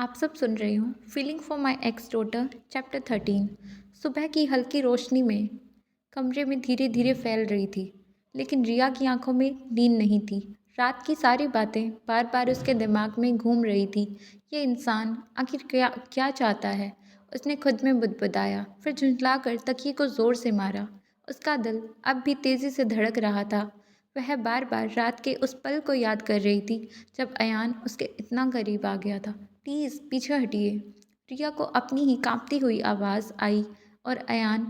आप सब सुन रहे हो feeling for my x daughter chapter 13। सुबह की हल्की रोशनी में कमरे में धीरे धीरे फैल रही थी, लेकिन रिया की आंखों में नींद नहीं थी। रात की सारी बातें बार बार उसके दिमाग में घूम रही थी। ये इंसान आखिर क्या क्या चाहता है? उसने खुद में बुदबुदाया, फिर झुंझलाकर तकिए को जोर से मारा। उसका दिल अब भी तेज़ी से धड़क रहा था। वह बार बार रात के उस पल को याद कर रही थी जब अयान उसके इतना करीब आ गया था। प्लीज़ पीछे हटिए। रिया को अपनी ही कांपती हुई आवाज़ आई और अयान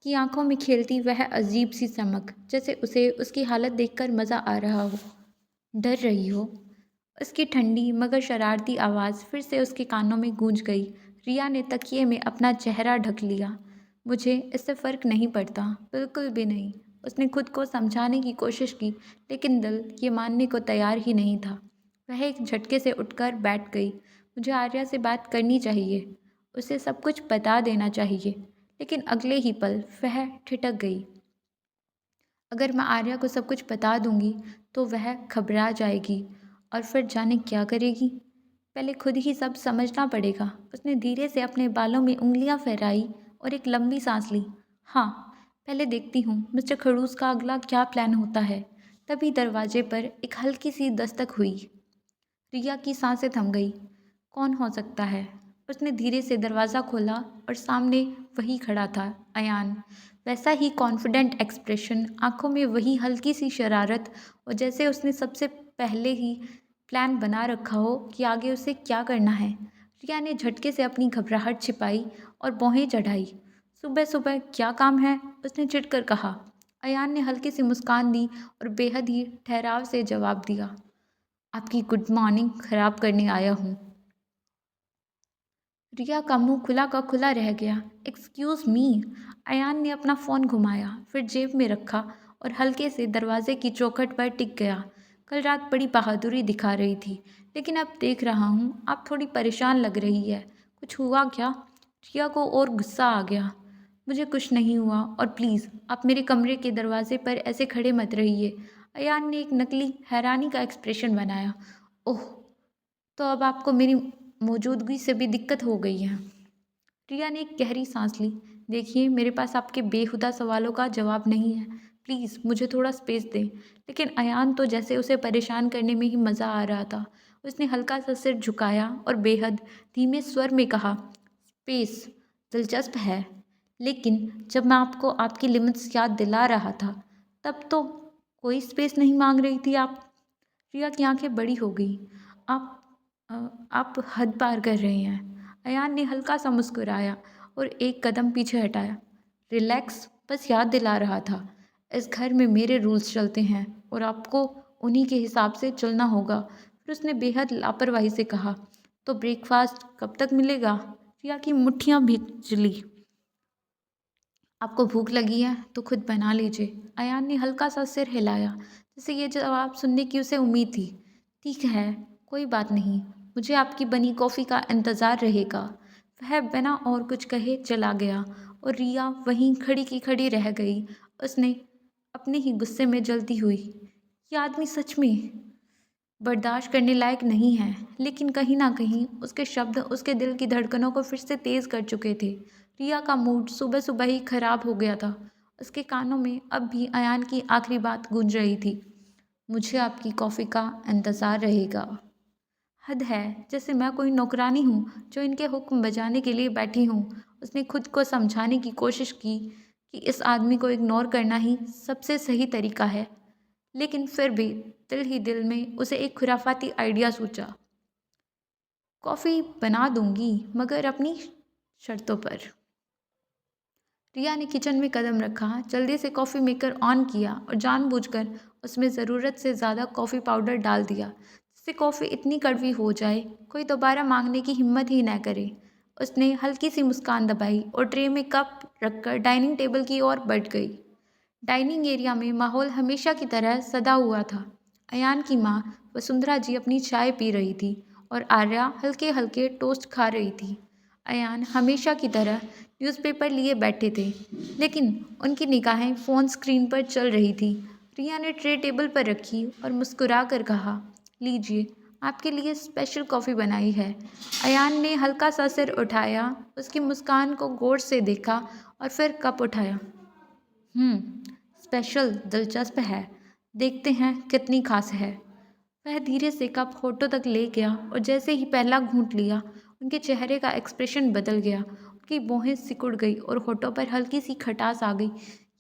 की आंखों में खेलती वह अजीब सी चमक, जैसे उसे उसकी हालत देखकर मज़ा आ रहा हो। डर रही हो? उसकी ठंडी मगर शरारती आवाज़ फिर से उसके कानों में गूंज गई। रिया ने तकिए में अपना चेहरा ढक लिया। मुझे इससे फ़र्क नहीं पड़ता, बिल्कुल भी नहीं। उसने खुद को समझाने की कोशिश की, लेकिन दिल ये मानने को तैयार ही नहीं था। वह एक झटके से उठकर बैठ गई। मुझे आर्या से बात करनी चाहिए, उसे सब कुछ बता देना चाहिए। लेकिन अगले ही पल वह ठिठक गई। अगर मैं आर्या को सब कुछ बता दूंगी तो वह घबरा जाएगी और फिर जाने क्या करेगी। पहले खुद ही सब समझना पड़ेगा। उसने धीरे से अपने बालों में उंगलियां फहराई और एक लंबी सांस ली। हाँ, पहले देखती हूँ मिस्टर खड़ूस का अगला क्या प्लान होता है। तभी दरवाजे पर एक हल्की सी दस्तक हुई। रिया की सांसें थम गई। कौन हो सकता है? उसने धीरे से दरवाज़ा खोला और सामने वही खड़ा था, अयान। वैसा ही कॉन्फिडेंट एक्सप्रेशन, आंखों में वही हल्की सी शरारत, और जैसे उसने सबसे पहले ही प्लान बना रखा हो कि आगे उसे क्या करना है। रिया ने झटके से अपनी घबराहट छिपाई और भौहें चढ़ाई। सुबह सुबह क्या काम है? उसने चिढ़कर कहा। अयान ने हल्की सी मुस्कान दी और बेहद ही ठहराव से जवाब दिया, आपकी गुड मॉर्निंग खराब करने आया हूँ। रिया का मुंह खुला का खुला रह गया। Excuse me. अयान ने अपना फ़ोन घुमाया, फिर जेब में रखा और हल्के से दरवाजे की चौखट पर टिक गया। कल रात बड़ी बहादुरी दिखा रही थी, लेकिन अब देख रहा हूँ आप थोड़ी परेशान लग रही है। कुछ हुआ क्या? रिया को और गुस्सा आ गया। मुझे कुछ नहीं हुआ, और प्लीज़ आप मेरे कमरे के दरवाजे पर ऐसे खड़े मत रहिए। अयान ने एक नकली हैरानी का एक्सप्रेशन बनाया। ओह, तो अब आपको मेरी मौजूदगी से भी दिक्कत हो गई है। रिया ने एक गहरी सांस ली। देखिए, मेरे पास आपके बेहुदा सवालों का जवाब नहीं है। प्लीज़ मुझे थोड़ा स्पेस दें। लेकिन अयान तो जैसे उसे परेशान करने में ही मज़ा आ रहा था। उसने हल्का सा सिर झुकाया और बेहद धीमे स्वर में कहा, स्पेस दिलचस्प है, लेकिन जब मैं आपको आपकी लिमिट्स याद दिला रहा था तब तो कोई स्पेस नहीं मांग रही थी आप। रिया की आंखें बड़ी हो गई। आप अ, आप हद पार कर रहे हैं। अयान ने हल्का सा मुस्कुराया और एक कदम पीछे हटाया। रिलैक्स, बस याद दिला रहा था। इस घर में मेरे रूल्स चलते हैं और आपको उन्हीं के हिसाब से चलना होगा। फिर उसने बेहद लापरवाही से कहा, तो ब्रेकफास्ट कब तक मिलेगा? रिया की मुट्ठियां भिजली। आपको भूख लगी है तो खुद बना लीजिए। अयान ने हल्का सा सिर हिलाया, जैसे ये जवाब सुनने की उसे उम्मीद थी। ठीक है, कोई बात नहीं, मुझे आपकी बनी कॉफ़ी का इंतज़ार रहेगा। वह बिना और कुछ कहे चला गया और रिया वहीं खड़ी की खड़ी रह गई। उसने अपने ही गुस्से में जलती हुई, ये आदमी सच में बर्दाश्त करने लायक नहीं है। लेकिन कहीं ना कहीं उसके शब्द उसके दिल की धड़कनों को फिर से तेज़ कर चुके थे। रिया का मूड सुबह सुबह ही खराब हो गया था। उसके कानों में अब भी अयान की आखिरी बात गूंज रही थी, मुझे आपकी कॉफ़ी का इंतज़ार रहेगा। हद है, जैसे मैं कोई नौकरानी हूँ जो इनके हुक्म बजाने के लिए बैठी हूँ। उसने खुद को समझाने की कोशिश की कि इस आदमी को इग्नोर करना ही सबसे सही तरीका है, लेकिन फिर भी दिल ही दिल में उसे एक खुराफाती आइडिया सूझा। कॉफ़ी बना दूंगी, मगर अपनी शर्तों पर। रिया ने किचन में कदम रखा, जल्दी से कॉफ़ी मेकर ऑन किया और जानबूझकर उसमें ज़रूरत से ज़्यादा कॉफ़ी पाउडर डाल दिया, जिससे कॉफ़ी इतनी कड़वी हो जाए कोई दोबारा मांगने की हिम्मत ही न करे। उसने हल्की सी मुस्कान दबाई और ट्रे में कप रखकर डाइनिंग टेबल की ओर बढ़ गई। डाइनिंग एरिया में माहौल हमेशा की तरह सदा हुआ था। अयान की माँ वसुंधरा जी अपनी चाय पी रही थी और आर्या हल्के हल्के टोस्ट खा रही थी। अयान हमेशा की तरह न्यूज़पेपर लिए बैठे थे, लेकिन उनकी निगाहें फ़ोन स्क्रीन पर चल रही थी। रिया ने ट्रे टेबल पर रखी और मुस्कुरा कर कहा, लीजिए, आपके लिए स्पेशल कॉफ़ी बनाई है। अयान ने हल्का सा सिर उठाया, उसकी मुस्कान को गौर से देखा और फिर कप उठाया। स्पेशल, दिलचस्प है। देखते हैं कितनी खास है। वह धीरे से कप होठों तक ले गया और जैसे ही पहला घूंट लिया, उनके चेहरे का एक्सप्रेशन बदल गया। उनकी भौहें सिकुड़ गई और होठों पर हल्की सी खटास आ गई।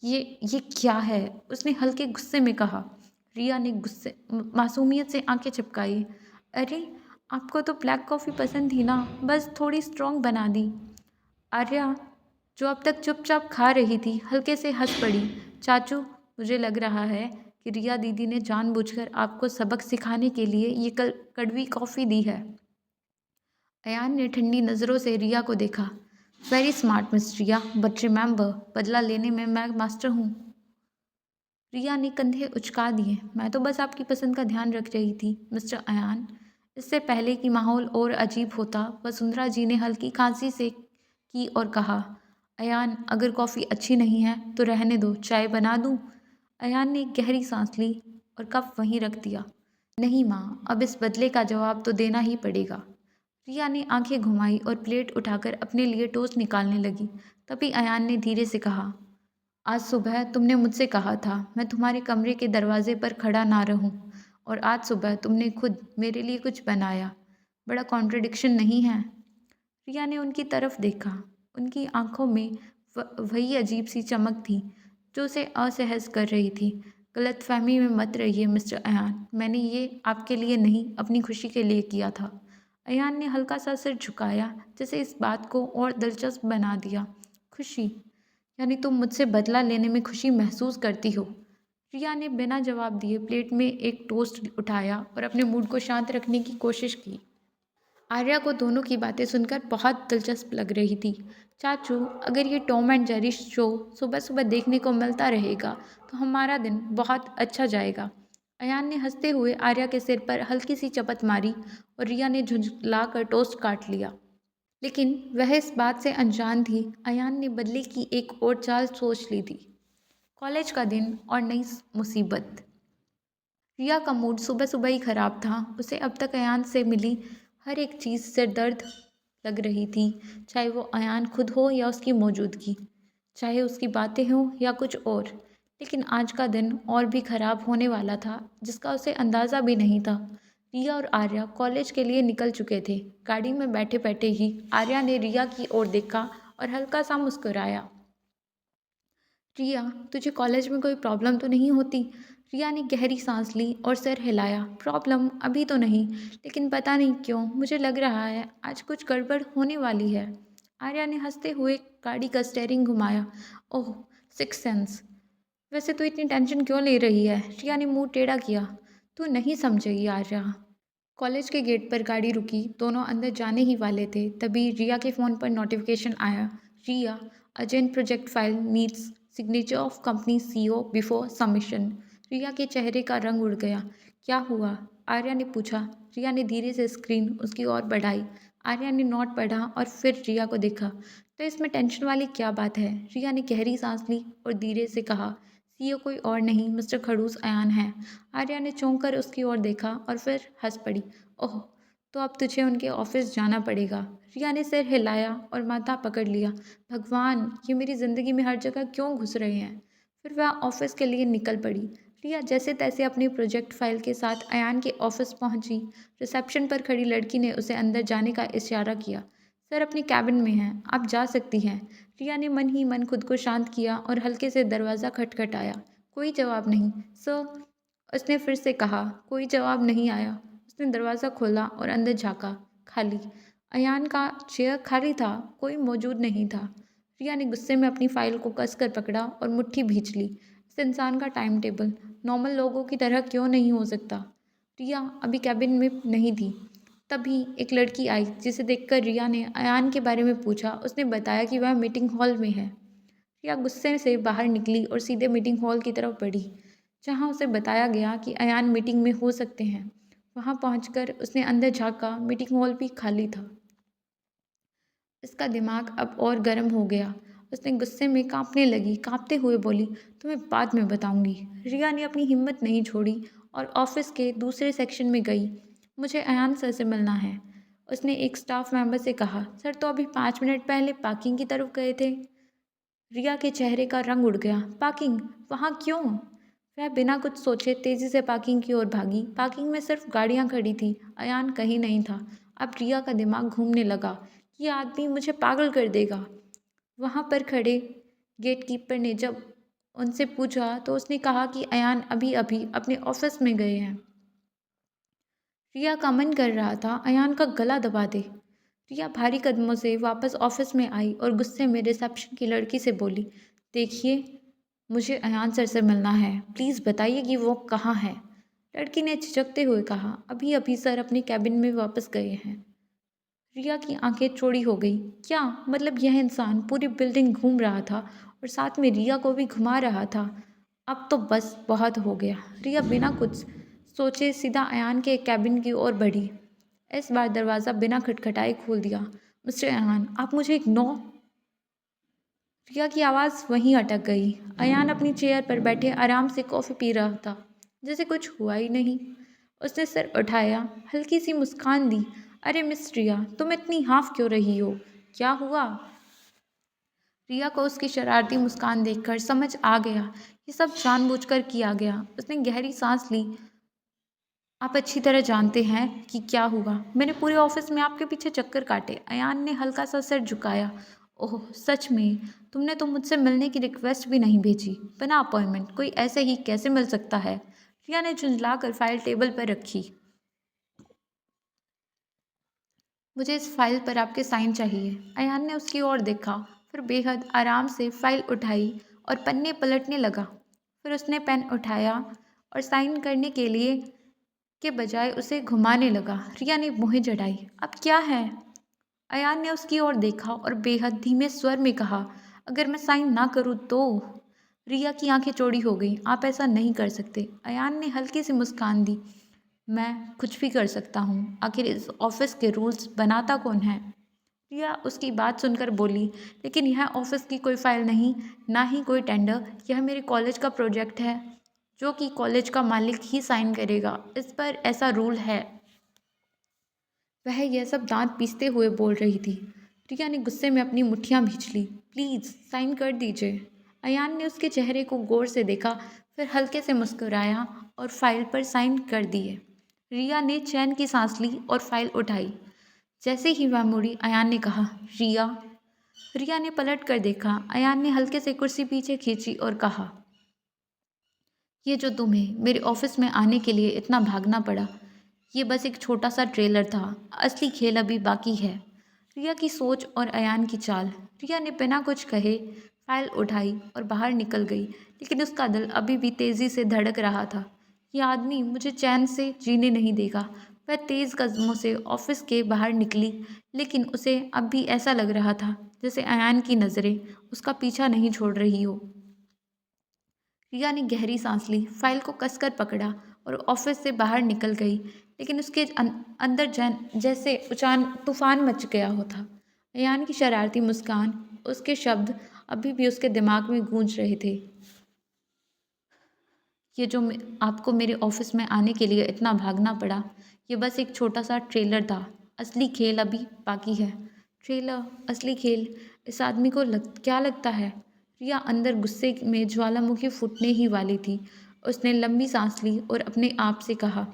ये क्या है? उसने हल्के गुस्से में कहा। रिया ने गुस्से मासूमियत से आंखें चिपकाई। अरे, आपको तो ब्लैक कॉफ़ी पसंद थी ना, बस थोड़ी स्ट्रॉन्ग बना दी। आर्या, जो अब तक चुपचाप खा रही थी, हल्के से हंस पड़ी। चाचू, मुझे लग रहा है कि रिया दीदी ने जानबूझकर आपको सबक सिखाने के लिए ये कड़वी कॉफ़ी दी है। अयान ने ठंडी नज़रों से रिया को देखा। Very smart miss Riya, but remember, बदला लेने में मैं मास्टर हूँ। रिया ने कंधे उचका दिए। मैं तो बस आपकी पसंद का ध्यान रख रही थी मिस्टर अयान। इससे पहले कि माहौल और अजीब होता, वसुंधरा जी ने हल्की खांसी से की और कहा, अयान, अगर कॉफ़ी अच्छी नहीं है तो रहने दो, चाय बना दूँ? अयान ने गहरी सांस ली और कप वहीं रख दिया। नहीं माँ, अब इस बदले का जवाब तो देना ही पड़ेगा। रिया ने आंखें घुमाई और प्लेट उठाकर अपने लिए टोस्ट निकालने लगी। तभी अयान ने धीरे से कहा, आज सुबह तुमने मुझसे कहा था मैं तुम्हारे कमरे के दरवाजे पर खड़ा ना रहूं, और आज सुबह तुमने खुद मेरे लिए कुछ बनाया। बड़ा कॉन्ट्रडिक्शन नहीं है? रिया ने उनकी तरफ देखा। उनकी आंखों में वही अजीब सी चमक थी जो उसे असहज कर रही थी। गलतफहमी में मत रहिए मिस्टर अयान, मैंने ये आपके लिए नहीं, अपनी खुशी के लिए किया था। अयान ने हल्का सा सिर झुकाया, जैसे इस बात को और दिलचस्प बना दिया। खुशी? यानी तुम मुझसे बदला लेने में खुशी महसूस करती हो? रिया ने बिना जवाब दिए प्लेट में एक टोस्ट उठाया और अपने मूड को शांत रखने की कोशिश की। आर्या को दोनों की बातें सुनकर बहुत दिलचस्प लग रही थी। चाचू, अगर ये टॉम एंड जेरी शो सुबह सुबह देखने को मिलता रहेगा तो हमारा दिन बहुत अच्छा जाएगा। अयान ने हंसते हुए आर्या के सिर पर हल्की सी चपत मारी और रिया ने झुंझला कर टोस्ट काट लिया। लेकिन वह इस बात से अनजान थी, अयान ने बदले की एक और चाल सोच ली थी। कॉलेज का दिन और नई मुसीबत। रिया का मूड सुबह सुबह ही खराब था। उसे अब तक अयान से मिली हर एक चीज़ सिर दर्द लग रही थी, चाहे वो अयान खुद हो या उसकी मौजूदगी, चाहे उसकी बातें हों या कुछ और। लेकिन आज का दिन और भी खराब होने वाला था, जिसका उसे अंदाज़ा भी नहीं था। रिया और आर्या कॉलेज के लिए निकल चुके थे। गाड़ी में बैठे बैठे ही आर्या ने रिया की ओर देखा और हल्का सा मुस्कुराया। रिया, तुझे कॉलेज में कोई प्रॉब्लम तो नहीं होती? रिया ने गहरी सांस ली और सिर हिलाया। प्रॉब्लम अभी तो नहीं, लेकिन पता नहीं क्यों मुझे लग रहा है आज कुछ गड़बड़ होने वाली है। आर्या ने हंसते हुए गाड़ी का स्टीयरिंग घुमाया। ओह, सिक्स सेंस। वैसे तू इतनी टेंशन क्यों ले रही है? रिया ने मुंह टेढ़ा किया। तू नहीं समझेगी आर्या। कॉलेज के गेट पर गाड़ी रुकी, दोनों अंदर जाने ही वाले थे, तभी रिया के फ़ोन पर नोटिफिकेशन आया। Riya, urgent project file needs signature of company CEO before submission. Riya के चेहरे का रंग उड़ गया। क्या हुआ? आर्या ने पूछा। रिया ने धीरे से स्क्रीन उसकी ओर बढ़ाई। आर्या ने नोट पढ़ा और फिर रिया को देखा। तो इसमें टेंशन वाली क्या बात है? रिया ने गहरी सांस ली और धीरे से कहा, सीईओ कोई और नहीं, मिस्टर खड़ूस अयान है। आर्या ने चौंक कर उसकी ओर देखा और फिर हंस पड़ी। ओह, तो अब तुझे उनके ऑफिस जाना पड़ेगा। रिया ने सिर हिलाया और माथा पकड़ लिया। भगवान, ये मेरी ज़िंदगी में हर जगह क्यों घुस रहे हैं? फिर वह ऑफिस के लिए निकल पड़ी। रिया जैसे तैसे अपनी प्रोजेक्ट फाइल के साथ अयान के ऑफिस पहुंची। रिसेप्शन पर खड़ी लड़की ने उसे अंदर जाने का इशारा किया। सर अपनी कैबिन में हैं, आप जा सकती हैं। रिया ने मन ही मन खुद को शांत किया और हल्के से दरवाज़ा खटखटाया। कोई जवाब नहीं। सर, उसने फिर से कहा। कोई जवाब नहीं आया। उसने दरवाज़ा खोला और अंदर झाँका। खाली। अयान का चेयर खाली था, कोई मौजूद नहीं था। रिया ने गुस्से में अपनी फाइल को कसकर पकड़ा और मुट्ठी भींच ली। इस इंसान का टाइम टेबल नॉर्मल लोगों की तरह क्यों नहीं हो सकता? रिया अभी कैबिन में नहीं थी। तभी एक लड़की आई, जिसे देखकर रिया ने अयान के बारे में पूछा। उसने बताया कि वह मीटिंग हॉल में है। रिया गुस्से से बाहर निकली और सीधे मीटिंग हॉल की तरफ बढ़ी, जहां उसे बताया गया कि अयान मीटिंग में हो सकते हैं। वहां पहुंचकर उसने अंदर झांका। मीटिंग हॉल भी खाली था। इसका दिमाग अब और गर्म हो गया। उसने गुस्से में कांपने लगी, कांपते हुए बोली, तुम्हें बाद में बताऊंगी। रिया ने अपनी हिम्मत नहीं छोड़ी और ऑफिस के दूसरे सेक्शन में गई। मुझे अयान सर से मिलना है, उसने एक स्टाफ मेंबर से कहा। सर तो अभी 5 मिनट पहले पार्किंग की तरफ गए थे। रिया के चेहरे का रंग उड़ गया। पार्किंग? वहाँ क्यों? वह बिना कुछ सोचे तेजी से पार्किंग की ओर भागी। पार्किंग में सिर्फ गाड़ियाँ खड़ी थी, अयान कहीं नहीं था। अब रिया का दिमाग घूमने लगा। ये आदमी मुझे पागल कर देगा। वहाँ पर खड़े गेटकीपर ने जब उनसे पूछा तो उसने कहा कि अयान अभी अभी अपने ऑफिस में गए हैं। रिया का मन कर रहा था अयान का गला दबा दे। रिया भारी कदमों से वापस ऑफिस में आई और गुस्से में रिसेप्शन की लड़की से बोली, देखिए, मुझे अयान सर से मिलना है, प्लीज़ बताइए कि वो कहाँ है। लड़की ने झिझकते हुए कहा, अभी अभी सर अपने कैबिन में वापस गए हैं। रिया की आंखें चौड़ी हो गई। क्या मतलब यह इंसान पूरी बिल्डिंग घूम रहा था और साथ में रिया को भी घुमा रहा था। अब तो बस बहुत हो गया। रिया बिना कुछ सोचे सीधा अयान के कैबिन की ओर बढ़ी। इस बार दरवाज़ा बिना खटखटाए खोल दिया। मिस्टर अयान, आप मुझे इग्नोर। रिया की आवाज़ वहीं अटक गई। अयान अपनी चेयर पर बैठे आराम से कॉफ़ी पी रहा था, जैसे कुछ हुआ ही नहीं। उसने सिर उठाया, हल्की सी मुस्कान दी। अरे मिस रिया, तुम इतनी हाफ क्यों रही हो? क्या हुआ? रिया को उसकी शरारती मुस्कान देखकर समझ आ गया, ये सब जानबूझकर किया गया। उसने गहरी सांस ली। आप अच्छी तरह जानते हैं कि क्या हुआ। मैंने पूरे ऑफिस में आपके पीछे चक्कर काटे। अयान ने हल्का सा सिर झुकाया। ओह सच में? तुमने तो मुझसे मिलने की रिक्वेस्ट भी नहीं भेजी। बिना अपॉइंटमेंट कोई ऐसे ही कैसे मिल सकता है? रिया ने झुंझलाकर फाइल टेबल पर रखी। मुझे इस फाइल पर आपके साइन चाहिए। अयान ने उसकी ओर देखा, फिर बेहद आराम से फाइल उठाई और पन्ने पलटने लगा। फिर उसने पेन उठाया और साइन करने के लिए के बजाय उसे घुमाने लगा। रिया ने मुँह चढ़ाई। अब क्या है? अयान ने उसकी ओर देखा और बेहद धीमे स्वर में कहा, अगर मैं साइन ना करूँ तो? रिया की आंखें चौड़ी हो गईं। आप ऐसा नहीं कर सकते। अयान ने हल्की सी मुस्कान दी। मैं कुछ भी कर सकता हूँ। आखिर इस ऑफिस के रूल्स बनाता कौन है? रिया उसकी बात सुनकर बोली, लेकिन यह ऑफिस की कोई फाइल नहीं, ना ही कोई टेंडर। यह मेरे कॉलेज का प्रोजेक्ट है, जो कि कॉलेज का मालिक ही साइन करेगा। इस पर ऐसा रूल है। वह यह सब दांत पीसते हुए बोल रही थी। रिया ने गुस्से में अपनी मुट्ठियां भींच ली। प्लीज़ साइन कर दीजिए। अयान ने उसके चेहरे को गौर से देखा, फिर हल्के से मुस्कुराया और फाइल पर साइन कर दिए। रिया ने चैन की सांस ली और फाइल उठाई। जैसे ही वह मुड़ी, अयान ने कहा, रिया। रिया ने पलट कर देखा। अयान ने हल्के से कुर्सी पीछे खींची और कहा, ये जो तुम्हें मेरे ऑफिस में आने के लिए इतना भागना पड़ा, ये बस एक छोटा सा ट्रेलर था। असली खेल अभी बाकी है। रिया की सोच और अयान की चाल। रिया ने बिना कुछ कहे फाइल उठाई और बाहर निकल गई, लेकिन उसका दिल अभी भी तेज़ी से धड़क रहा था। यह आदमी मुझे चैन से जीने नहीं देगा। वह तेज़ कदमों से ऑफिस के बाहर निकली, लेकिन उसे अब भी ऐसा लग रहा था जैसे अयान की नज़रें उसका पीछा नहीं छोड़ रही हो। रिया ने गहरी सांस ली, फाइल को कसकर पकड़ा और ऑफिस से बाहर निकल गई, लेकिन उसके अंदर जैसे उचान तूफान मच गया हो था। अयान की शरारती मुस्कान, उसके शब्द अभी भी उसके दिमाग में गूंज रहे थे। ये जो आपको मेरे ऑफिस में आने के लिए इतना भागना पड़ा, ये बस एक छोटा सा ट्रेलर था। असली खेल अभी बाकी है। ट्रेलर? असली खेल? इस आदमी को क्या लगता है? रिया अंदर गुस्से में ज्वालामुखी फूटने ही वाली थी। उसने लंबी सांस ली और अपने आप से कहा,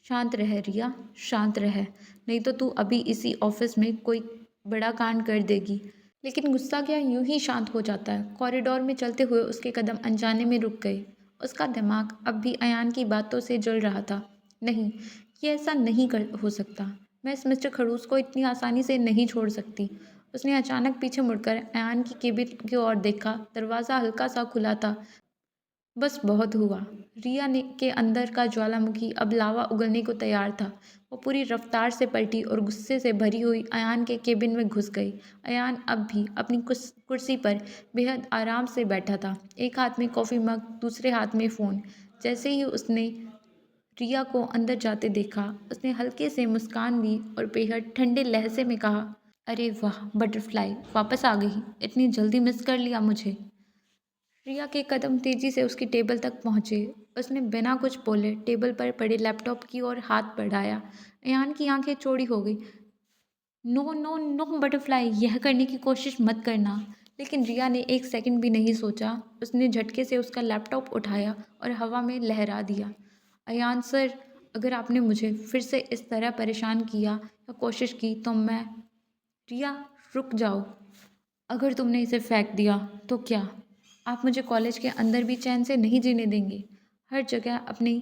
शांत रह रिया, शांत रह, नहीं तो तू अभी इसी ऑफिस में कोई बड़ा कांड कर देगी। लेकिन गुस्सा क्या यूं ही शांत हो जाता है? कॉरिडोर में चलते हुए उसके कदम अनजाने में रुक गए। उसका दिमाग अब भी अयान की बातों से जल रहा था। नहीं, ये ऐसा नहीं कर हो सकता। मैं इस मिस्टर खड़ूस को इतनी आसानी से नहीं छोड़ सकती। उसने अचानक पीछे मुड़कर अयान की केबिन की ओर देखा। दरवाज़ा हल्का सा खुला था। बस बहुत हुआ। रिया ने के अंदर का ज्वालामुखी अब लावा उगलने को तैयार था। वो पूरी रफ्तार से पलटी और गुस्से से भरी हुई अयान के केबिन में घुस गई। अयान अब भी अपनी कुर्सी पर बेहद आराम से बैठा था, एक हाथ में कॉफ़ी मग, दूसरे हाथ में फ़ोन। जैसे ही उसने रिया को अंदर जाते देखा, उसने हल्के से मुस्कान दी और बेहद ठंडे लहजे में कहा, अरे वाह बटरफ्लाई, वापस आ गई। इतनी जल्दी मिस कर लिया मुझे। रिया के कदम तेजी से उसकी टेबल तक पहुंचे। उसने बिना कुछ बोले टेबल पर पड़े लैपटॉप की ओर हाथ बढ़ाया। अयान की आंखें चौड़ी हो गई। नो नो नो बटरफ्लाई, यह करने की कोशिश मत करना। लेकिन रिया ने एक सेकंड भी नहीं सोचा। उसने झटके से उसका लैपटॉप उठाया और हवा में लहरा दिया। अयान सर, अगर आपने मुझे फिर से इस तरह परेशान किया या कोशिश की तो मैं। रिया, रुक जाओ। अगर तुमने इसे फेंक दिया तो क्या आप मुझे कॉलेज के अंदर भी चैन से नहीं जीने देंगे? हर जगह अपनी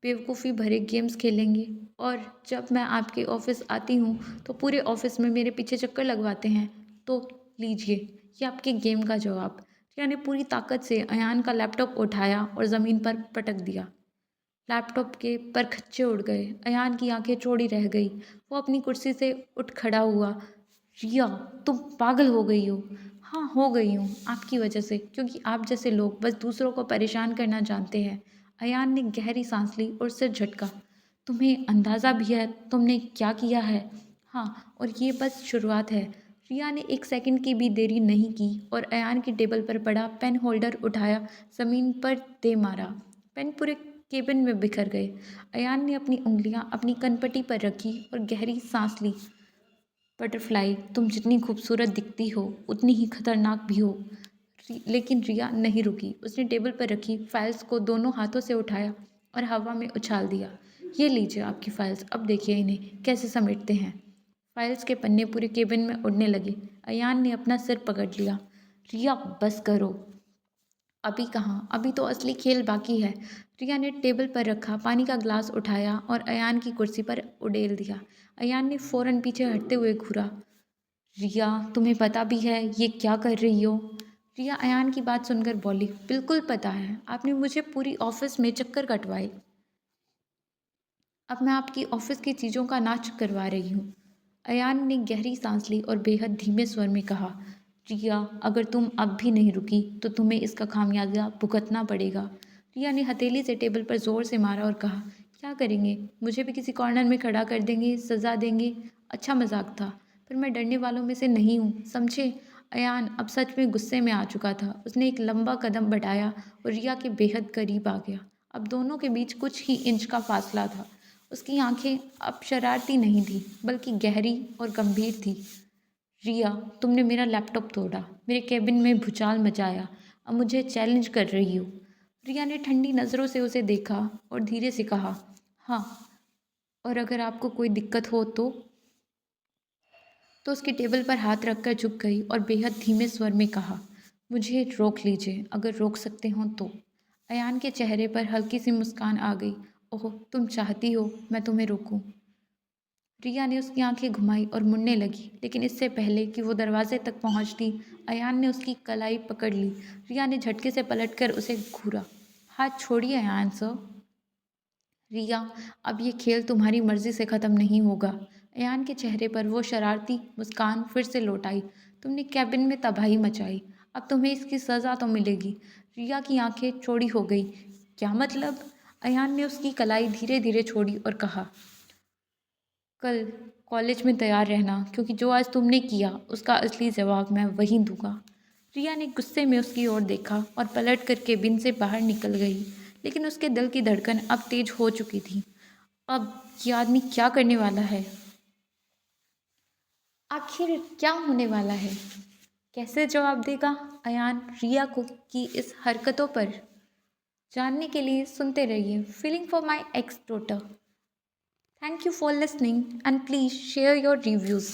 बेवकूफ़ी भरे गेम्स खेलेंगे और जब मैं आपके ऑफिस आती हूँ तो पूरे ऑफिस में मेरे पीछे चक्कर लगवाते हैं। तो लीजिए, ये आपके गेम का जवाब। रिया ने पूरी ताकत से अयान का लैपटॉप उठाया और ज़मीन पर पटक दिया। लैपटॉप के परखच्चे उड़ गए। अयान की आंखें चौड़ी रह गई। वो अपनी कुर्सी से उठ खड़ा हुआ। रिया, तुम पागल हो गई हो। हाँ, हो गई हूँ आपकी वजह से, क्योंकि आप जैसे लोग बस दूसरों को परेशान करना जानते हैं। अयान ने गहरी सांस ली और सिर झटका। तुम्हें अंदाज़ा भी है तुमने क्या किया है? हाँ, और ये बस शुरुआत है। रिया ने एक सेकंड की भी देरी नहीं की और अयान की टेबल पर पड़ा पेन होल्डर उठाया, ज़मीन पर दे मारा। पेन पूरे केबिन में बिखर गए। अयान ने अपनी उंगलियां अपनी कनपटी पर रखी और गहरी सांस ली। बटरफ्लाई, तुम जितनी खूबसूरत दिखती हो उतनी ही खतरनाक भी हो। लेकिन रिया नहीं रुकी। उसने टेबल पर रखी फाइल्स को दोनों हाथों से उठाया और हवा में उछाल दिया। ये लीजिए आपकी फाइल्स, अब देखिए इन्हें कैसे समेटते हैं। फाइल्स के पन्ने पूरे केबिन में उड़ने लगे। अयान ने अपना सिर पकड़ लिया। रिया, बस करो। अभी कहाँ, अभी तो असली खेल बाकी है। रिया ने टेबल पर रखा पानी का ग्लास उठाया और अयान की कुर्सी पर उड़ेल दिया। अयान ने फौरन पीछे हटते हुए घूरा। रिया, तुम्हें पता भी है ये क्या कर रही हो? रिया अयान की बात सुनकर बोली, बिल्कुल पता है, आपने मुझे पूरी ऑफिस में चक्कर कटवाए। अब मैं आपकी ऑफिस की चीज़ों का नाच करवा रही हूँ। अयान ने गहरी सांस ली और बेहद धीमे स्वर में कहा, रिया, अगर तुम अब भी नहीं रुकी तो तुम्हें इसका खामियाजा भुगतना पड़ेगा। रिया ने हथेली से टेबल पर जोर से मारा और कहा, क्या करेंगे? मुझे भी किसी कॉर्नर में खड़ा कर देंगे, सज़ा देंगे? अच्छा मजाक था, पर मैं डरने वालों में से नहीं हूँ, समझे? अयान अब सच में गुस्से में आ चुका था। उसने एक लंबा कदम बढ़ाया और रिया के बेहद करीब आ गया। अब दोनों के बीच कुछ ही इंच का फासला था। उसकी आंखें अब शरारती नहीं थीं, बल्कि गहरी और गंभीर थी। रिया, तुमने मेरा लैपटॉप तोड़ा, मेरे केबिन में भूचाल मचाया, अब मुझे चैलेंज कर रही हो? रिया ने ठंडी नज़रों से उसे देखा और धीरे से कहा, हाँ, और अगर आपको कोई दिक्कत हो तो उसकी टेबल पर हाथ रखकर झुक गई और बेहद धीमे स्वर में कहा, मुझे रोक लीजिए, अगर रोक सकते हो तो। अयान के चेहरे पर हल्की सी मुस्कान आ गई। ओह, तुम चाहती हो मैं तुम्हें रोकूं? रिया ने उसकी आंखें घुमाई और मुड़ने लगी, लेकिन इससे पहले कि वो दरवाजे तक पहुंचती, अयान ने उसकी कलाई पकड़ ली। रिया ने झटके से पलटकर उसे घूरा। हाथ छोड़िए अयान सर। रिया, अब ये खेल तुम्हारी मर्जी से ख़त्म नहीं होगा। अयान के चेहरे पर वो शरारती मुस्कान फिर से लौट आई। तुमने कैबिन में तबाही मचाई, अब तुम्हें इसकी सज़ा तो मिलेगी। रिया की आंखें चौड़ी हो गई। क्या मतलब? अयान ने उसकी कलाई धीरे धीरे छोड़ी और कहा, कल कॉलेज में तैयार रहना, क्योंकि जो आज तुमने किया उसका असली जवाब मैं वहीं दूंगा। रिया ने गुस्से में उसकी ओर देखा और पलट कर केबिन से बाहर निकल गई, लेकिन उसके दिल की धड़कन अब तेज हो चुकी थी। अब ये आदमी क्या करने वाला है? आखिर क्या होने वाला है? कैसे जवाब देगा अयान रिया को की इस हरकतों पर? जानने के लिए सुनते रहिए feeling for my x daughter. Thank you for listening and please share your reviews.